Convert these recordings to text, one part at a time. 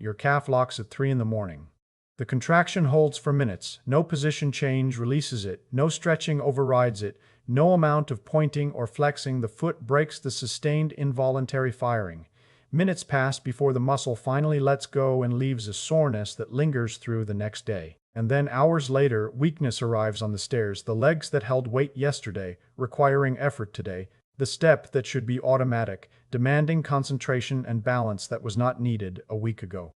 Your calf locks at 3 in the morning. The contraction holds for minutes, no position change releases it, no stretching overrides it, no amount of pointing or flexing the foot breaks the sustained involuntary firing. Minutes pass before the muscle finally lets go and leaves a soreness that lingers through the next day. And then hours later, weakness arrives on the stairs, the legs that held weight yesterday, requiring effort today, the step that should be automatic, demanding concentration and balance that was not needed a week ago.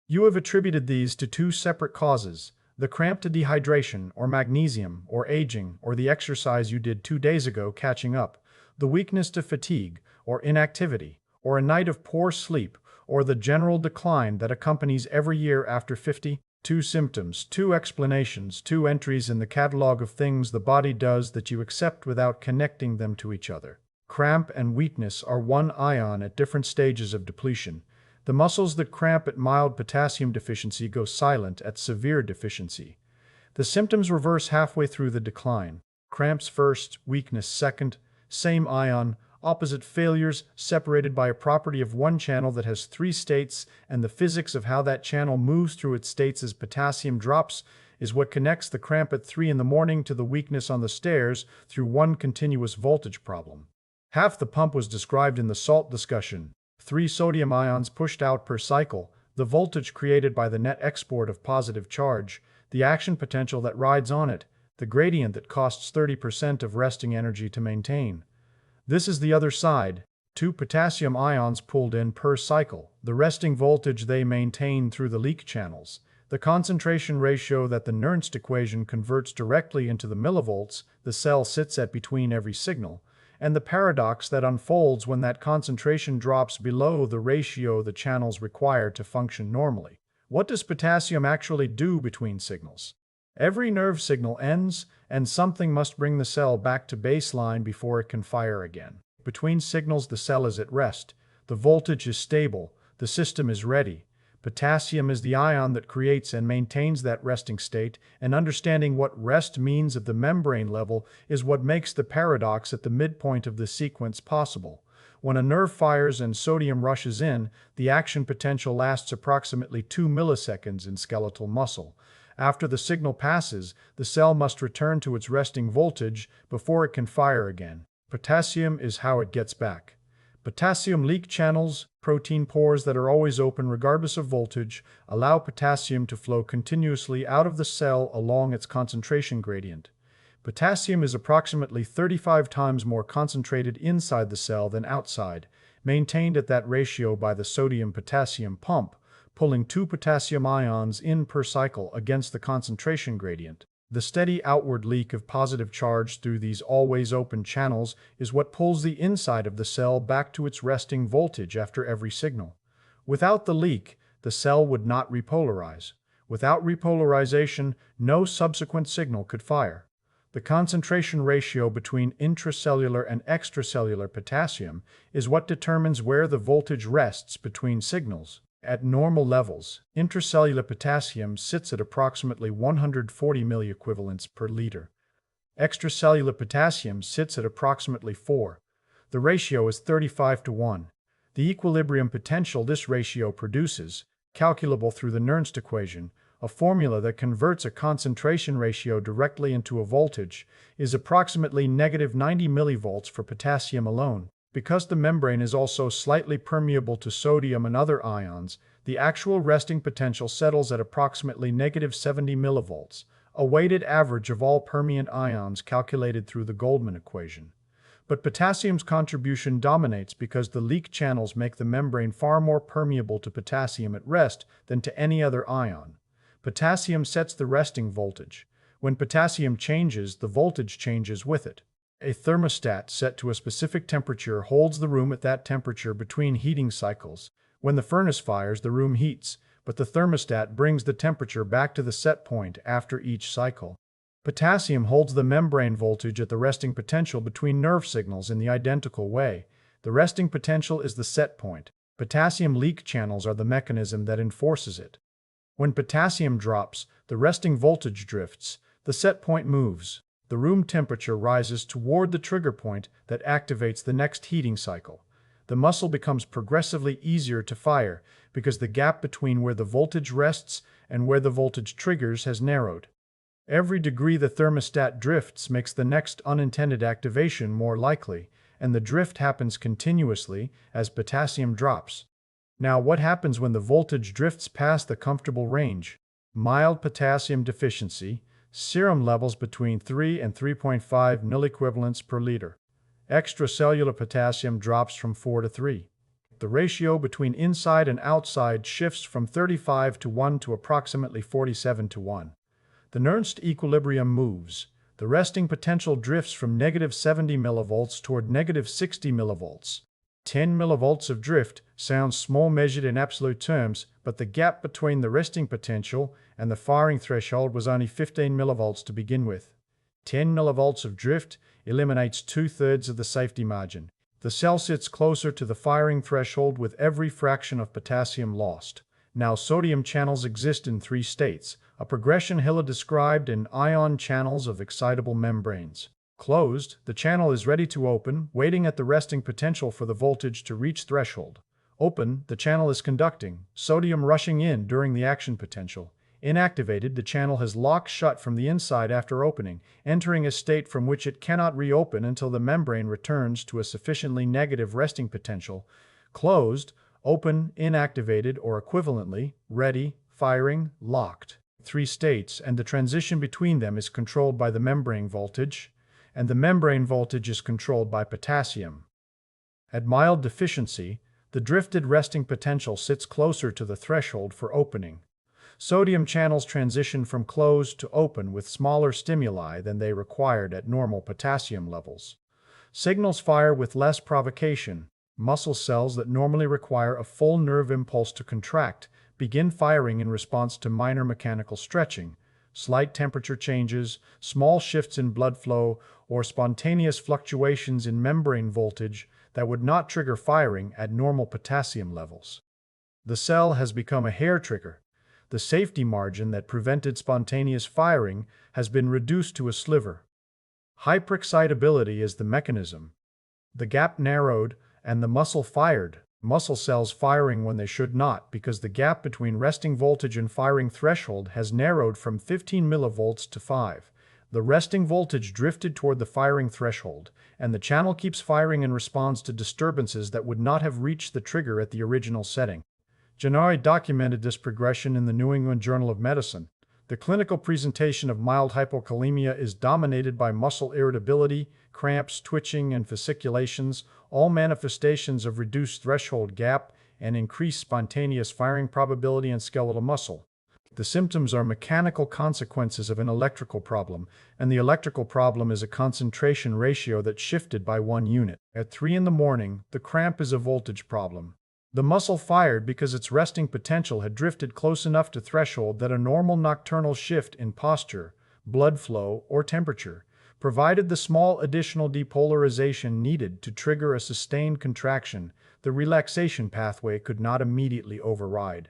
You have attributed these to two separate causes, the cramp to dehydration, or magnesium, or aging, or the exercise you did 2 days ago catching up, the weakness to fatigue, or inactivity, or a night of poor sleep, or the general decline that accompanies every year after 50. Two symptoms, two explanations, two entries in the catalog of things the body does that you accept without connecting them to each other. Cramp and weakness are one ion at different stages of depletion. The muscles that cramp at mild potassium deficiency go silent at severe deficiency. The symptoms reverse halfway through the decline. Cramps first, weakness second, same ion, opposite failures, separated by a property of one channel that has 3 states, and the physics of how that channel moves through its states as potassium drops is what connects the cramp at 3 in the morning to the weakness on the stairs through one continuous voltage problem. Half the pump was described in the salt discussion. 3 sodium ions pushed out per cycle, the voltage created by the net export of positive charge, the action potential that rides on it, the gradient that costs 30% of resting energy to maintain. This is the other side, 2 potassium ions pulled in per cycle, the resting voltage they maintain through the leak channels, the concentration ratio that the Nernst equation converts directly into the millivolts the cell sits at between every signal, and the paradox that unfolds when that concentration drops below the ratio the channels require to function normally. What does potassium actually do between signals? Every nerve signal ends, and something must bring the cell back to baseline before it can fire again. Between signals, the cell is at rest. The voltage is stable. The system is ready. Potassium is the ion that creates and maintains that resting state, and understanding what rest means at the membrane level is what makes the paradox at the midpoint of the sequence possible. When a nerve fires and sodium rushes in, the action potential lasts approximately 2 milliseconds in skeletal muscle. After the signal passes, the cell must return to its resting voltage before it can fire again. Potassium is how it gets back. Potassium leak channels, protein pores that are always open regardless of voltage, allow potassium to flow continuously out of the cell along its concentration gradient. Potassium is approximately 35 times more concentrated inside the cell than outside, maintained at that ratio by the sodium-potassium pump, pulling 2 potassium ions in per cycle against the concentration gradient. The steady outward leak of positive charge through these always open channels is what pulls the inside of the cell back to its resting voltage after every signal. Without the leak, the cell would not repolarize. Without repolarization, no subsequent signal could fire. The concentration ratio between intracellular and extracellular potassium is what determines where the voltage rests between signals. At normal levels, intracellular potassium sits at approximately 140 milliequivalents per liter. Extracellular potassium sits at approximately 4. The ratio is 35:1. The equilibrium potential this ratio produces, calculable through the Nernst equation, a formula that converts a concentration ratio directly into a voltage, is approximately negative 90 millivolts for potassium alone. Because the membrane is also slightly permeable to sodium and other ions, the actual resting potential settles at approximately negative 70 millivolts, a weighted average of all permeant ions calculated through the Goldman equation. But potassium's contribution dominates because the leak channels make the membrane far more permeable to potassium at rest than to any other ion. Potassium sets the resting voltage. When potassium changes, the voltage changes with it. A thermostat set to a specific temperature holds the room at that temperature between heating cycles. When the furnace fires, the room heats, but the thermostat brings the temperature back to the set point after each cycle. Potassium holds the membrane voltage at the resting potential between nerve signals in the identical way. The resting potential is the set point. Potassium leak channels are the mechanism that enforces it. When potassium drops, the resting voltage drifts, the set point moves. The room temperature rises toward the trigger point that activates the next heating cycle. The muscle becomes progressively easier to fire because the gap between where the voltage rests and where the voltage triggers has narrowed. Every degree the thermostat drifts makes the next unintended activation more likely, and the drift happens continuously as potassium drops. Now, what happens when the voltage drifts past the comfortable range? Mild potassium deficiency, serum levels between 3 and 3.5 milliequivalents per liter. Extracellular potassium drops from 4 to 3. The ratio between inside and outside shifts from 35 to 1 to approximately 47 to 1. The Nernst equilibrium moves. The resting potential drifts from negative 70 millivolts toward negative 60 millivolts. 10 millivolts of drift sounds small measured in absolute terms, but the gap between the resting potential and the firing threshold was only 15 millivolts to begin with. 10 millivolts of drift eliminates 2/3 of the safety margin. The cell sits closer to the firing threshold with every fraction of potassium lost. Now, sodium channels exist in 3 states, a progression Hiller described in ion channels of excitable membranes. Closed, the channel is ready to open, waiting at the resting potential for the voltage to reach threshold. Open, the channel is conducting, sodium rushing in during the action potential. Inactivated, the channel has locked shut from the inside after opening, entering a state from which it cannot reopen until the membrane returns to a sufficiently negative resting potential. Closed, open, inactivated, or equivalently, ready, firing, locked. 3 states, and the transition between them is controlled by the membrane voltage, and the membrane voltage is controlled by potassium. At mild deficiency, the drifted resting potential sits closer to the threshold for opening. Sodium channels transition from closed to open with smaller stimuli than they required at normal potassium levels. Signals fire with less provocation. Muscle cells that normally require a full nerve impulse to contract begin firing in response to minor mechanical stretching, slight temperature changes, small shifts in blood flow, or spontaneous fluctuations in membrane voltage that would not trigger firing at normal potassium levels. The cell has become a hair trigger. The safety margin that prevented spontaneous firing has been reduced to a sliver. Hyperexcitability is the mechanism. The gap narrowed and the muscle fired. Muscle cells firing when they should not, because the gap between resting voltage and firing threshold has narrowed from 15 millivolts to 5. The resting voltage drifted toward the firing threshold, and the channel keeps firing in response to disturbances that would not have reached the trigger at the original setting. Dietary documented this progression in the New England Journal of Medicine. The clinical presentation of mild hypokalemia is dominated by muscle irritability, cramps, twitching, and fasciculations, all manifestations of reduced threshold gap and increased spontaneous firing probability in skeletal muscle. The symptoms are mechanical consequences of an electrical problem, and the electrical problem is a concentration ratio that shifted by 1 unit. At 3 in the morning, the cramp is a voltage problem. The muscle fired because its resting potential had drifted close enough to threshold that a normal nocturnal shift in posture, blood flow, or temperature provided the small additional depolarization needed to trigger a sustained contraction the relaxation pathway could not immediately override.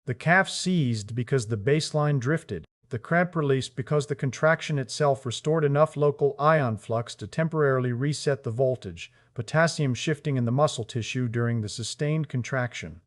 The calf seized because the baseline drifted. The cramp released because the contraction itself restored enough local ion flux to temporarily reset the voltage, potassium shifting in the muscle tissue during the sustained contraction.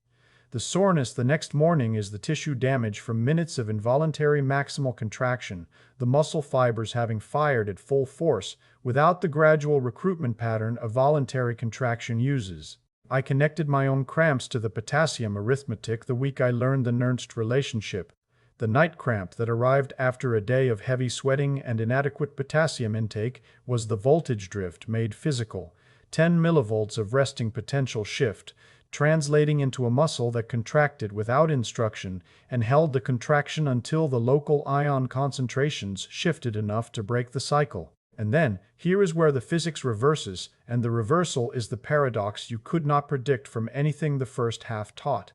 The soreness the next morning is the tissue damage from minutes of involuntary maximal contraction, the muscle fibers having fired at full force without the gradual recruitment pattern a voluntary contraction uses. I connected my own cramps to the potassium arithmetic the week I learned the Nernst relationship. The night cramp that arrived after a day of heavy sweating and inadequate potassium intake was the voltage drift made physical, 10 millivolts of resting potential shift, translating into a muscle that contracted without instruction and held the contraction until the local ion concentrations shifted enough to break the cycle. And then, here is where the physics reverses, and the reversal is the paradox you could not predict from anything the first half taught.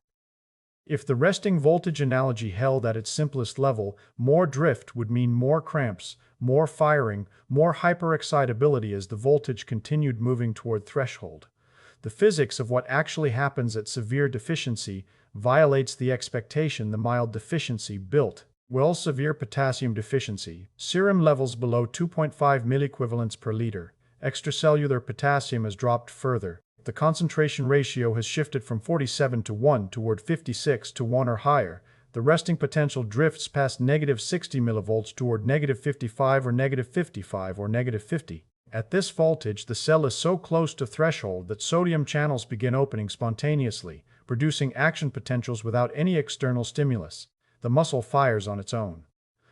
If the resting voltage analogy held at its simplest level, more drift would mean more cramps, more firing, more hyperexcitability as the voltage continued moving toward threshold. The physics of what actually happens at severe deficiency violates the expectation the mild deficiency built. Well, severe potassium deficiency, serum levels below 2.5 milliequivalents per liter, extracellular potassium has dropped further. The concentration ratio has shifted from 47:1 toward 56:1 or higher. The resting potential drifts past -60 millivolts toward -55 or -55 or -50. At this voltage, the cell is so close to threshold that sodium channels begin opening spontaneously, producing action potentials without any external stimulus. The muscle fires on its own.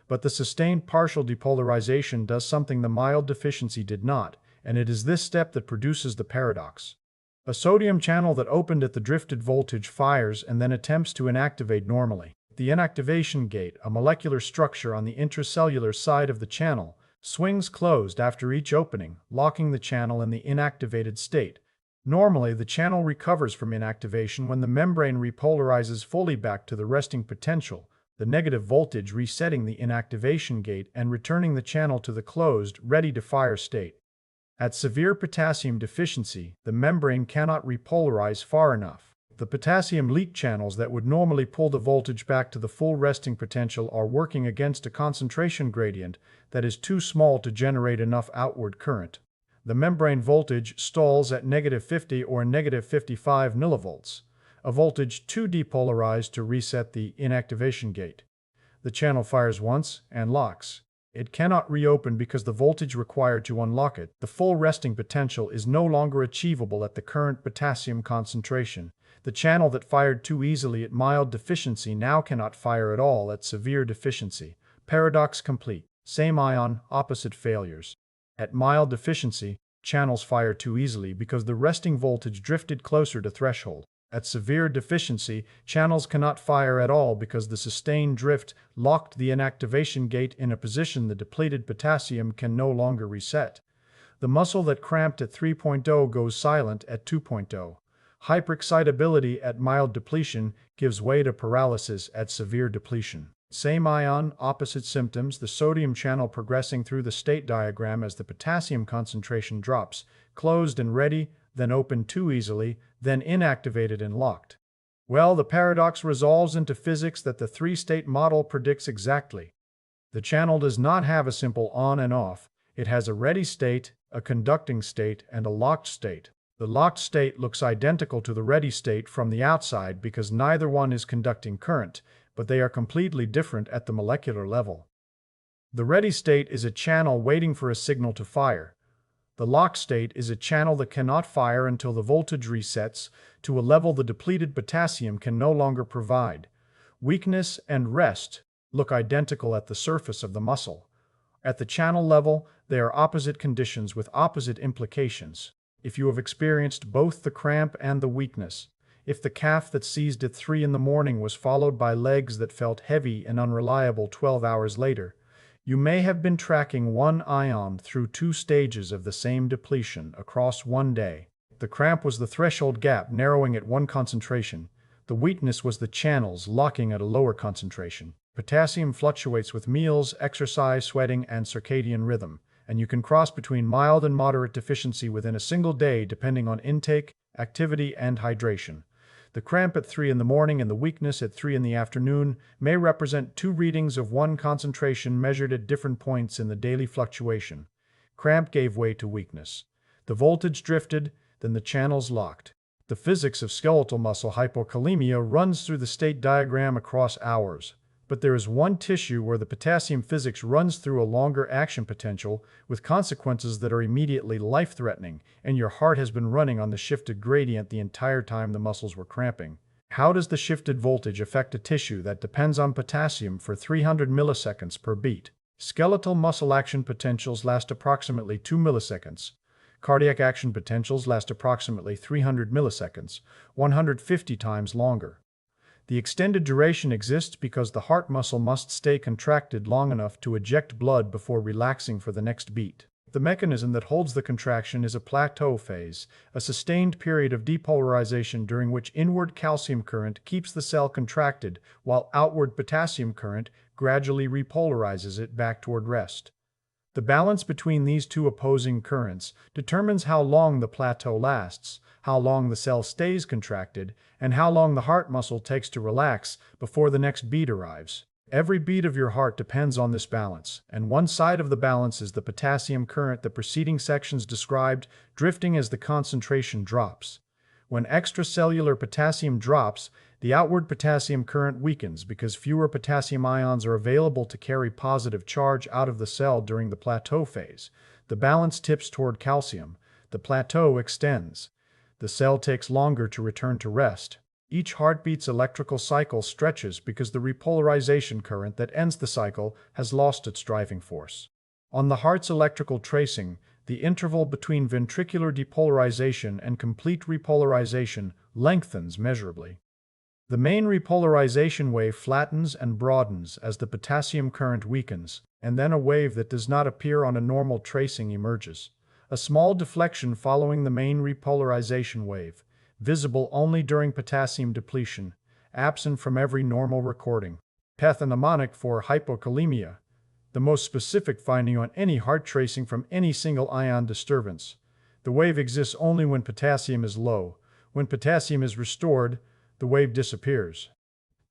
But the sustained partial depolarization does something the mild deficiency did not, and it is this step that produces the paradox. A sodium channel that opened at the drifted voltage fires and then attempts to inactivate normally. The inactivation gate, a molecular structure on the intracellular side of the channel, swings closed after each opening, locking the channel in the inactivated state. Normally, the channel recovers from inactivation when the membrane repolarizes fully back to the resting potential, the negative voltage resetting the inactivation gate and returning the channel to the closed, ready-to-fire state. At severe potassium deficiency, the membrane cannot repolarize far enough. The potassium leak channels that would normally pull the voltage back to the full resting potential are working against a concentration gradient that is too small to generate enough outward current. The membrane voltage stalls at -50 or -55 millivolts, a voltage too depolarized to reset the inactivation gate. The channel fires once and locks. It cannot reopen because the voltage required to unlock it, the full resting potential, is no longer achievable at the current potassium concentration. The channel that fired too easily at mild deficiency now cannot fire at all at severe deficiency. Paradox complete. Same ion, opposite failures. At mild deficiency, channels fire too easily because the resting voltage drifted closer to threshold. At severe deficiency, channels cannot fire at all because the sustained drift locked the inactivation gate in a position the depleted potassium can no longer reset. The muscle that cramped at 3.0 goes silent at 2.0. Hyperexcitability at mild depletion gives way to paralysis at severe depletion. Same ion, opposite symptoms, the sodium channel progressing through the state diagram as the potassium concentration drops, closed and ready, then opened too easily, then inactivated and locked. Well, the paradox resolves into physics that the three-state model predicts exactly. The channel does not have a simple on and off. It has a ready state, a conducting state, and a locked state. The locked state looks identical to the ready state from the outside because neither one is conducting current, but they are completely different at the molecular level. The ready state is a channel waiting for a signal to fire. The locked state is a channel that cannot fire until the voltage resets to a level the depleted potassium can no longer provide. Weakness and rest look identical at the surface of the muscle. At the channel level, they are opposite conditions with opposite implications. If you have experienced both the cramp and the weakness, if the calf that seized at 3 in the morning was followed by legs that felt heavy and unreliable 12 hours later, you may have been tracking one ion through 2 stages of the same depletion across one day. The cramp was the threshold gap narrowing at one concentration. The weakness was the channels locking at a lower concentration. Potassium fluctuates with meals, exercise, sweating, and circadian rhythm, and you can cross between mild and moderate deficiency within a single day depending on intake, activity, and hydration. The cramp at 3 in the morning and the weakness at 3 in the afternoon may represent 2 readings of one concentration measured at different points in the daily fluctuation. Cramp gave way to weakness. The voltage drifted, then the channels locked. The physics of skeletal muscle hypokalemia runs through the state diagram across hours. But there is one tissue where the potassium physics runs through a longer action potential with consequences that are immediately life-threatening, and your heart has been running on the shifted gradient the entire time the muscles were cramping. How does the shifted voltage affect a tissue that depends on potassium for 300 milliseconds per beat? Skeletal muscle action potentials last approximately 2 milliseconds. Cardiac action potentials last approximately 300 milliseconds, 150 times longer. The extended duration exists because the heart muscle must stay contracted long enough to eject blood before relaxing for the next beat. The mechanism that holds the contraction is a plateau phase, a sustained period of depolarization during which inward calcium current keeps the cell contracted while outward potassium current gradually repolarizes it back toward rest. The balance between these two opposing currents determines how long the plateau lasts, how long the cell stays contracted, and how long the heart muscle takes to relax before the next beat arrives. Every beat of your heart depends on this balance, and one side of the balance is the potassium current the preceding sections described, drifting as the concentration drops. When extracellular potassium drops, the outward potassium current weakens because fewer potassium ions are available to carry positive charge out of the cell during the plateau phase. The balance tips toward calcium. The plateau extends. The cell takes longer to return to rest. Each heartbeat's electrical cycle stretches because the repolarization current that ends the cycle has lost its driving force. On the heart's electrical tracing, the interval between ventricular depolarization and complete repolarization lengthens measurably. The main repolarization wave flattens and broadens as the potassium current weakens, and then a wave that does not appear on a normal tracing emerges. A small deflection following the main repolarization wave, visible only during potassium depletion, absent from every normal recording. Pathognomonic for hypokalemia, the most specific finding on any heart tracing from any single ion disturbance. The wave exists only when potassium is low. When potassium is restored, the wave disappears.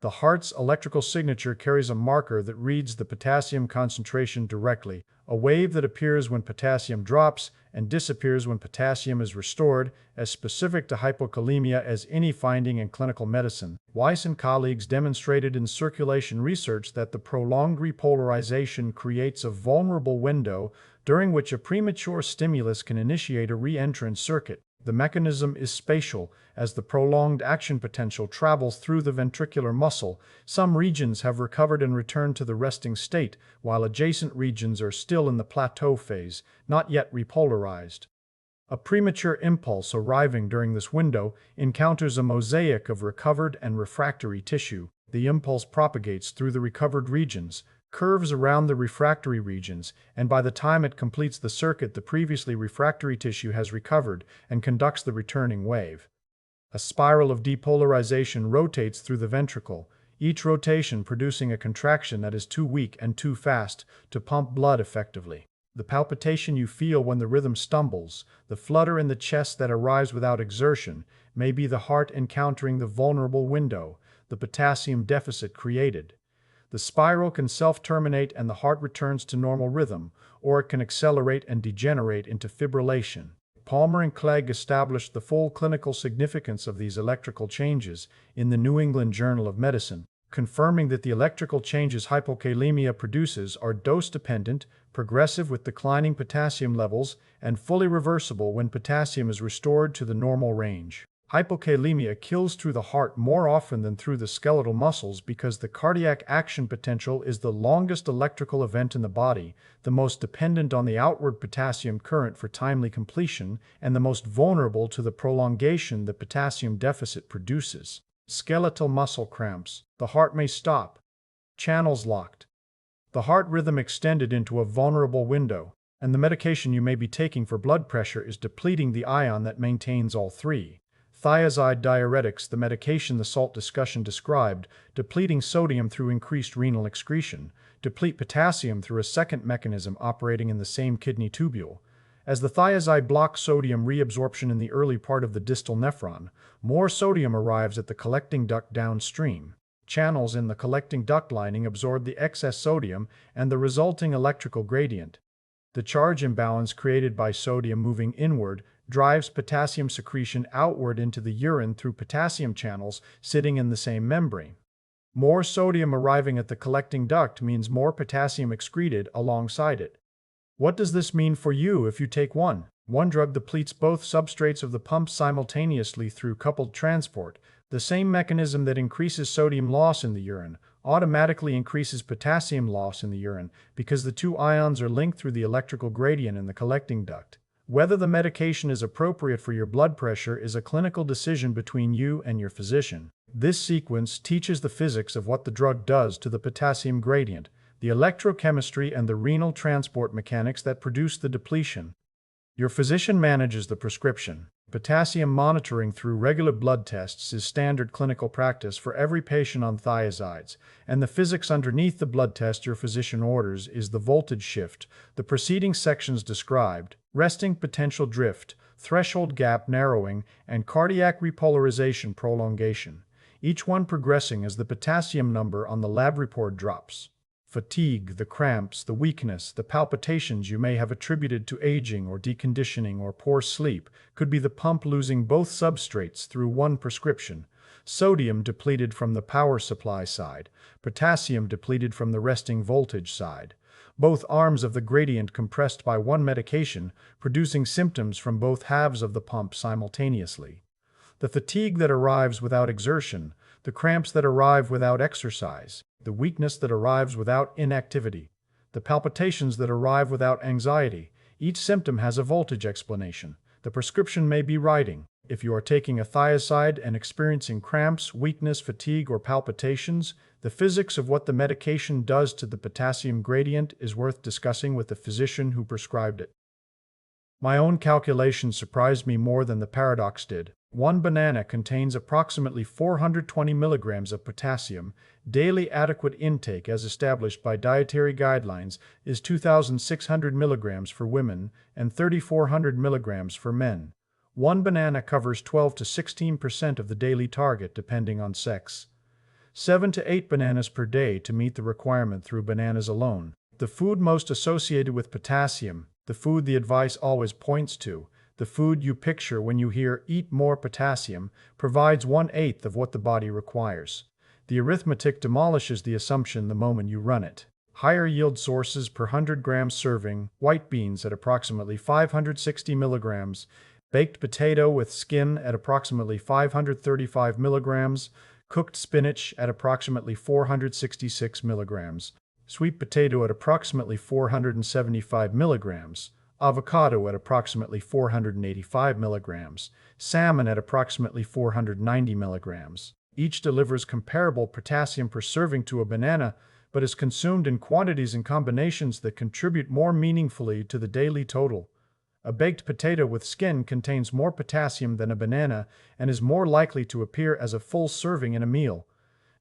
The heart's electrical signature carries a marker that reads the potassium concentration directly, a wave that appears when potassium drops and disappears when potassium is restored, as specific to hypokalemia as any finding in clinical medicine. Weiss and colleagues demonstrated in circulation research that the prolonged repolarization creates a vulnerable window during which a premature stimulus can initiate a re-entrant circuit. The mechanism is spatial. As the prolonged action potential travels through the ventricular muscle, some regions have recovered and returned to the resting state, while adjacent regions are still in the plateau phase, not yet repolarized. A premature impulse arriving during this window encounters a mosaic of recovered and refractory tissue. The impulse propagates through the recovered regions, curves around the refractory regions, and by the time it completes the circuit, the previously refractory tissue has recovered and conducts the returning wave. A spiral of depolarization rotates through the ventricle, each rotation producing a contraction that is too weak and too fast to pump blood effectively. The palpitation you feel when the rhythm stumbles, the flutter in the chest that arrives without exertion, may be the heart encountering the vulnerable window, the potassium deficit created. The spiral can self-terminate and the heart returns to normal rhythm, or it can accelerate and degenerate into fibrillation. Palmer and Clegg established the full clinical significance of these electrical changes in the New England Journal of Medicine, confirming that the electrical changes hypokalemia produces are dose-dependent, progressive with declining potassium levels, and fully reversible when potassium is restored to the normal range. Hypokalemia kills through the heart more often than through the skeletal muscles because the cardiac action potential is the longest electrical event in the body, the most dependent on the outward potassium current for timely completion, and the most vulnerable to the prolongation the potassium deficit produces. Skeletal muscle cramps. The heart may stop. Channels locked. The heart rhythm extended into a vulnerable window, and the medication you may be taking for blood pressure is depleting the ion that maintains all three. Thiazide diuretics, the medication the SALT discussion described, depleting sodium through increased renal excretion, deplete potassium through a second mechanism operating in the same kidney tubule. As the thiazide blocks sodium reabsorption in the early part of the distal nephron, more sodium arrives at the collecting duct downstream. Channels in the collecting duct lining absorb the excess sodium and the resulting electrical gradient. The charge imbalance created by sodium moving inward drives potassium secretion outward into the urine through potassium channels sitting in the same membrane. More sodium arriving at the collecting duct means more potassium excreted alongside it. What does this mean for you if you take one? One drug depletes both substrates of the pump simultaneously through coupled transport. The same mechanism that increases sodium loss in the urine automatically increases potassium loss in the urine because the two ions are linked through the electrical gradient in the collecting duct. Whether the medication is appropriate for your blood pressure is a clinical decision between you and your physician. This sequence teaches the physics of what the drug does to the potassium gradient, the electrochemistry and the renal transport mechanics that produce the depletion. Your physician manages the prescription. Potassium monitoring through regular blood tests is standard clinical practice for every patient on thiazides, and the physics underneath the blood test your physician orders is the voltage shift, the preceding sections described, resting potential drift, threshold gap narrowing, and cardiac repolarization prolongation, each one progressing as the potassium number on the lab report drops. Fatigue, the cramps, the weakness, the palpitations you may have attributed to aging or deconditioning or poor sleep could be the pump losing both substrates through one prescription. Sodium depleted from the power supply side, potassium depleted from the resting voltage side. Both arms of the gradient compressed by one medication, producing symptoms from both halves of the pump simultaneously. The fatigue that arrives without exertion, the cramps that arrive without exercise, the weakness that arrives without inactivity, the palpitations that arrive without anxiety. Each symptom has a voltage explanation. The prescription may be writing. If you are taking a thiazide and experiencing cramps, weakness, fatigue, or palpitations, the physics of what the medication does to the potassium gradient is worth discussing with the physician who prescribed it. My own calculations surprised me more than the paradox did. One banana contains approximately 420 milligrams of potassium. Daily adequate intake as established by dietary guidelines is 2,600 milligrams for women and 3,400 milligrams for men. One banana covers 12 to 16% of the daily target depending on sex. 7 to 8 bananas per day to meet the requirement through bananas alone. The food most associated with potassium, the food the advice always points to, the food you picture when you hear "eat more potassium," provides 1/8 of what the body requires. The arithmetic demolishes the assumption the moment you run it. Higher yield sources per 100 grams serving: white beans at approximately 560 milligrams, baked potato with skin at approximately 535 milligrams, cooked spinach at approximately 466 milligrams, sweet potato at approximately 475 milligrams, avocado at approximately 485 milligrams, salmon at approximately 490 milligrams. Each delivers comparable potassium per serving to a banana, but is consumed in quantities and combinations that contribute more meaningfully to the daily total. A baked potato with skin contains more potassium than a banana and is more likely to appear as a full serving in a meal.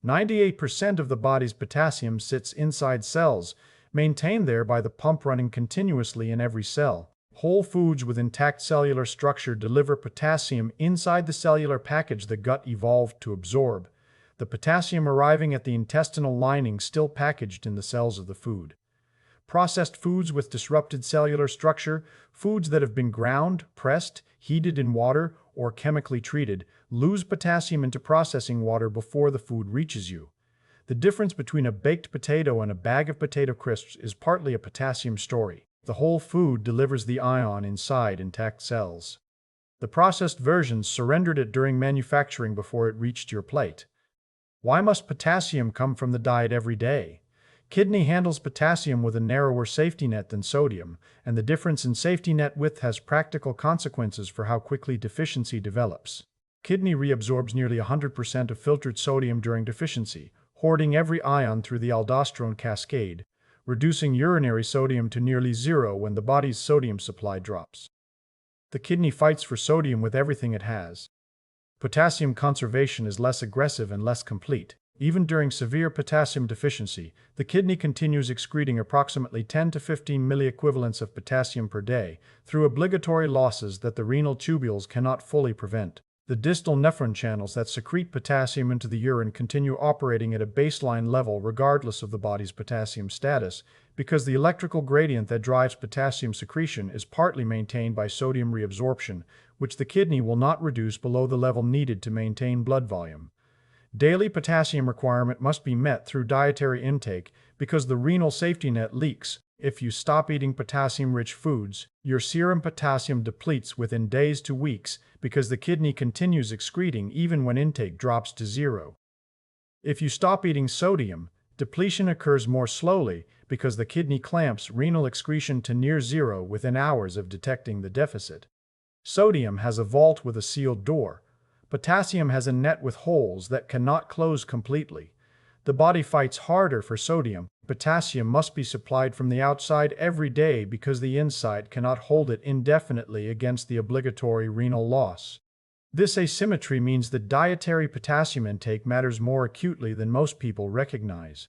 98% of the body's potassium sits inside cells, maintained there by the pump running continuously in every cell. Whole foods with intact cellular structure deliver potassium inside the cellular package the gut evolved to absorb, the potassium arriving at the intestinal lining still packaged in the cells of the food. Processed foods with disrupted cellular structure, foods that have been ground, pressed, heated in water, or chemically treated, lose potassium into processing water before the food reaches you. The difference between a baked potato and a bag of potato crisps is partly a potassium story. The whole food delivers the ion inside intact cells. The processed versions surrendered it during manufacturing before it reached your plate. Why must potassium come from the diet every day? Kidney handles potassium with a narrower safety net than sodium, and the difference in safety net width has practical consequences for how quickly deficiency develops. Kidney reabsorbs nearly 100% of filtered sodium during deficiency, hoarding every ion through the aldosterone cascade, reducing urinary sodium to nearly zero when the body's sodium supply drops. The kidney fights for sodium with everything it has. Potassium conservation is less aggressive and less complete. Even during severe potassium deficiency, the kidney continues excreting approximately 10 to 15 milliequivalents of potassium per day through obligatory losses that the renal tubules cannot fully prevent. The distal nephron channels that secrete potassium into the urine continue operating at a baseline level regardless of the body's potassium status, because the electrical gradient that drives potassium secretion is partly maintained by sodium reabsorption, which the kidney will not reduce below the level needed to maintain blood volume. Daily potassium requirement must be met through dietary intake because the renal safety net leaks. If you stop eating potassium-rich foods, your serum potassium depletes within days to weeks because the kidney continues excreting even when intake drops to zero. If you stop eating sodium, depletion occurs more slowly because the kidney clamps renal excretion to near zero within hours of detecting the deficit. Sodium has a vault with a sealed door. Potassium has a net with holes that cannot close completely. The body fights harder for sodium. Potassium must be supplied from the outside every day because the inside cannot hold it indefinitely against the obligatory renal loss. This asymmetry means that dietary potassium intake matters more acutely than most people recognize.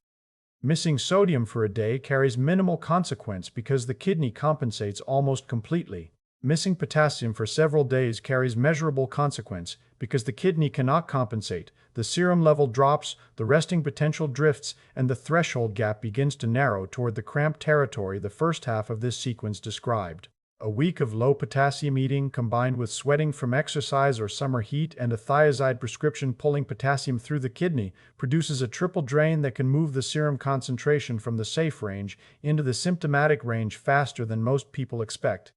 Missing sodium for a day carries minimal consequence because the kidney compensates almost completely. Missing potassium for several days carries measurable consequence because the kidney cannot compensate, the serum level drops, the resting potential drifts, and the threshold gap begins to narrow toward the cramp territory the first half of this sequence described. A week of low potassium eating combined with sweating from exercise or summer heat and a thiazide prescription pulling potassium through the kidney produces a triple drain that can move the serum concentration from the safe range into the symptomatic range faster than most people expect.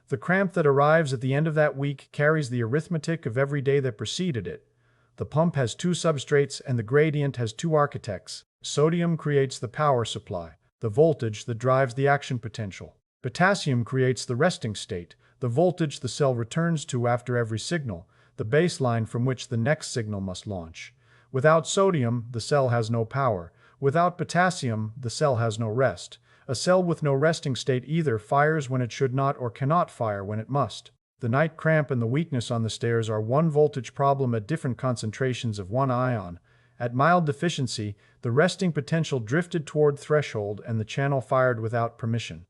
The cramp that arrives at the end of that week carries the arithmetic of every day that preceded it. The pump has two substrates and the gradient has two architects. Sodium creates the power supply, the voltage that drives the action potential. Potassium creates the resting state, the voltage the cell returns to after every signal, the baseline from which the next signal must launch. Without sodium, the cell has no power. Without potassium, the cell has no rest. A cell with no resting state either fires when it should not or cannot fire when it must. The night cramp and the weakness on the stairs are one voltage problem at different concentrations of one ion. At mild deficiency, the resting potential drifted toward threshold and the channel fired without permission.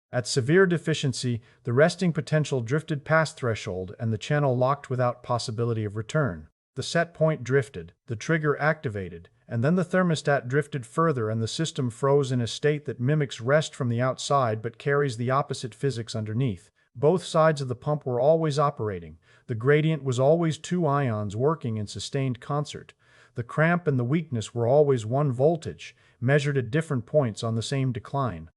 At severe deficiency, the resting potential drifted past threshold and the channel locked without possibility of return. The set point drifted, the trigger activated, and then the thermostat drifted further and the system froze in a state that mimics rest from the outside but carries the opposite physics underneath. Both sides of the pump were always operating. The gradient was always two ions working in sustained concert. The cramp and the weakness were always one voltage, measured at different points on the same decline.